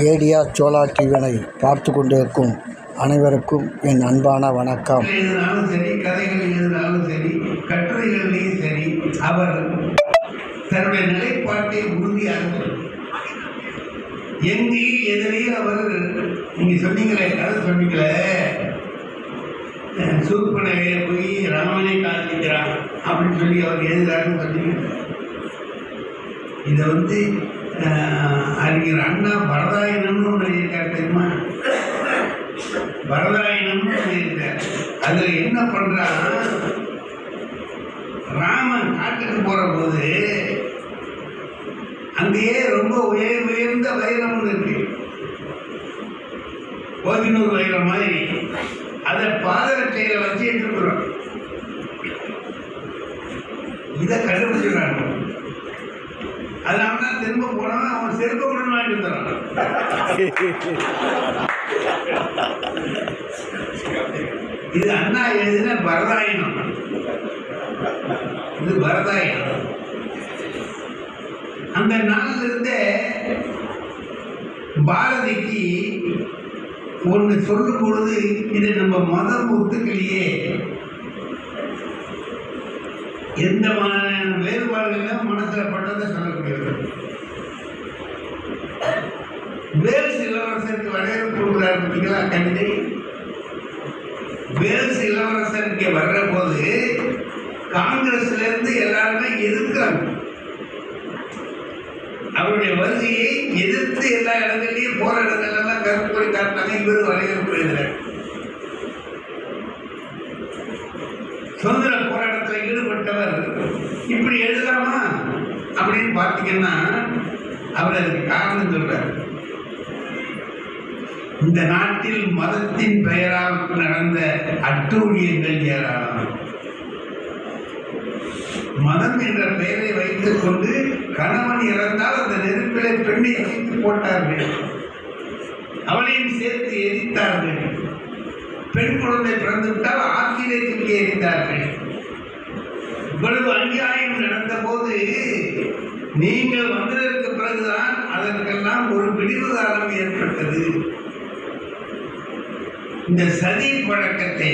ஏடியா சோலா டிவியை பார்த்து கொண்டிருக்கும் அனைவருக்கும் என் அன்பான வணக்கம். எழுதினாலும் சரி, கதைகள் எழுதினாலும் சரி, கட்டுரைகள்லையும் சரி, அவர் தன்னுடைய நிலைப்பாட்டை உறுதியாக எங்கேயும் எதிரையும் அவர் நீங்கள் சொன்னீங்களே, கதை சொன்னீங்களே, சூப்பனையில போய் ராமனை காத்திக்கிறான் அப்படின்னு சொல்லி அவர் எழுதுறாருன்னு சொன்னீங்க. இதை அறிஞர் அண்ணா பரதாயனம்னு ஒன்று எழுதியிருக்காரு தெரியுமா? பரதாயனம்னு எழுதியிருக்கார். அதில் என்ன பண்ணுறான், ராமன் காட்டுக்கு போகிற போது அங்கேயே ரொம்ப உயர்ந்த வைரம்னு இருக்கு, கோகினூர் வைரம் மாதிரி. அதை பாதரட்டையில வச்சு எடுத்துக்கிறோம். இதை கண்டுபிடிச்சிடறாங்க. அதனால தான் திரும்ப போனவன் அவன் செருப்ப கூட வாங்கிட்டு தரான். இது அண்ணா எழுதின பரதாயனம். இது பரதாயனம். அந்த நாளில் இருந்தே பாரதிக்கு ஒன்று சொல்லும் பொழுது இது நம்ம மதம் ஒத்துக்கலையே, எந்த வேறுபாடுகளும் மனசில் பட்டதை சொல்லக்கூடியது. வேல்ஸ் இளவரசருக்கு வரவேற்பு கொடுக்குறாரு பார்த்தீங்களா கவிதை. வேல்ஸ் இளவரசருக்கு வர்ற போது காங்கிரஸ்ல இருந்து எல்லாருமே எதிர்க்கிறாங்க. அவருடைய வருகையை எதிர்த்து எல்லா இடங்கள்லையும் போற இடங்கள்லாம் கருப்பொழி காட்டினாங்க. இவர் வரவேற்பு எழுதுறாரு. சுதந்திர போராட்டத்தில் ஈடுபட்டவர் இப்படி எழுதலாமா அப்படின்னு பார்த்தீங்கன்னா அவர் அதுக்கு காரணம் சொல்றார். இந்த நாட்டில் மதத்தின் பெயரால் நடந்த அட்டூழியங்கள் ஏராளம். மதம் என்ற பெயரை வைத்துக் கொண்டு கணவன் இறந்தால் அந்த நெருப்பிலை பெண்ணை தூக்கி போட்டார்கள், அவளையும் சேர்த்து எரித்தார்கள். பெண் குழந்தை பிறந்துவிட்டால் ஆற்றிலே தூக்கி எறிந்தார்கள். இவ்வளவு அநியாயம் நடந்த போது நீங்கள் வந்ததற்கு பிறகுதான் அதற்கெல்லாம் ஒரு விடிவுகாலம் ஏற்பட்டது. இந்த சதி பழக்கத்தை,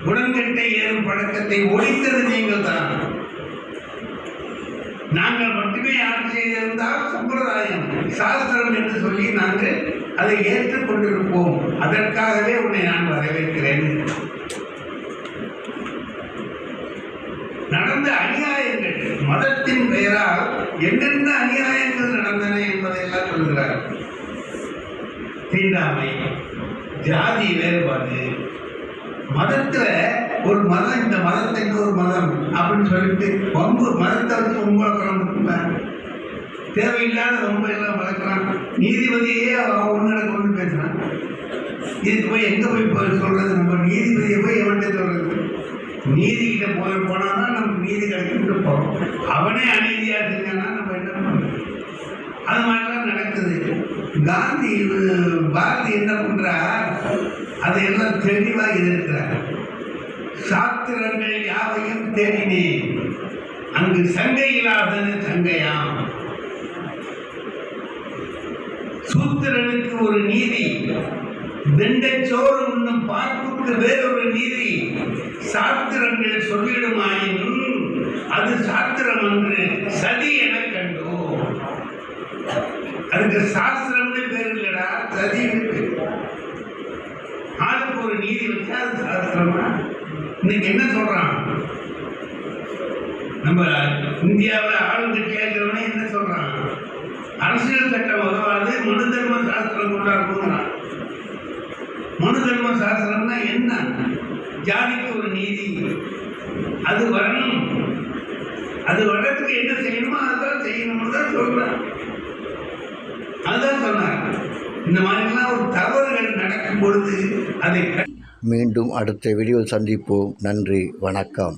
குணங்கட்டை ஏறும் பழக்கத்தை ஒழித்தது நீங்கள் தான். நாங்கள் மட்டுமே ஆட்சி செய்திருந்தால் சம்பிரதாயம், சாஸ்திரம் என்று சொல்லி நாங்கள் அதை ஏற்றுக்கொண்டிருப்போம். அதற்காகவே உன்னை நான் வரவேற்கிறேன். நடந்த அநியாயங்கள், மதத்தின் பெயரால் என்னென்ன அநியாயங்கள் நடந்தன என்பதையெல்லாம் சொல்கிறார். தீண்டாமை, ஜாதி வேறுபாடு, மதத்துல ஒரு மதம், இந்த மதத்தை ஒரு மதம் அப்படின்னு சொல்லிட்டு ரொம்ப மதத்தை வச்சு ரொம்ப வளர்க்குறான். தேவையில்லாத ரொம்ப எல்லாம் வளர்க்குறான். நீதிபதியே அவன் ஒன்று கொண்டு பேசுறான். இதுக்கு போய் எங்க போய் சொல்றது? நம்ம நீதிபதியை போய் எவன்கிட்ட சொல்றது? நீதிகிட்ட போனால் தான் நமக்கு நீதி கிடைக்கும் போகிறோம். அவனே அநீதியாக செஞ்சானா நம்ம என்ன பண்ணுறோம்? அது மாதிரிலாம் நடக்குது. பாரதி என்ன பண்றார், அதையெல்லாம் தெளிவாக இருக்கிறார். சாத்திரங்கள் யாவையும் தேடினேன், அங்கு சங்கை இல்லாதது சங்கையாம். சூத்திரனுக்கு ஒரு நீதி, வெண்டைச்சோறு உண்ணும் பார்ப்புக்கு வேறொரு நீதி. சாத்திரங்கள் சொல்லிடுமாயினும் அது சாத்திரம் என்று சதி என கண்டோ. அதுக்கு சாஸ்திரம்னு பேர் இல்லடா, சதி. ஆளுக்கு ஒரு நீதி வச்சா அது சாஸ்திரமா? இன்னைக்கு என்ன சொல்றான், நம்ம இந்தியாவில் ஆளுங்கட்சியா இருக்கிறவனே என்ன சொல்றான், அரசியல் சட்டம் உதவாது, மனு தர்ம சாஸ்திரம் கொண்டாடுறான். மனு தர்ம சாஸ்திரம்னா என்ன? ஜாதிக்கு ஒரு நீதி, அது வரணும். அது வர்றதுக்கு என்ன செய்யணுமோ அதுதான் செய்யணும்னு தான் சொல்றான். அதுதான் சொன்னார். இந்த மாதிரிலாம் ஒரு தவறுகள் நடக்கும் பொழுது அதை மீண்டும் அடுத்த வீடியோவில் சந்திப்போம். நன்றி, வணக்கம்.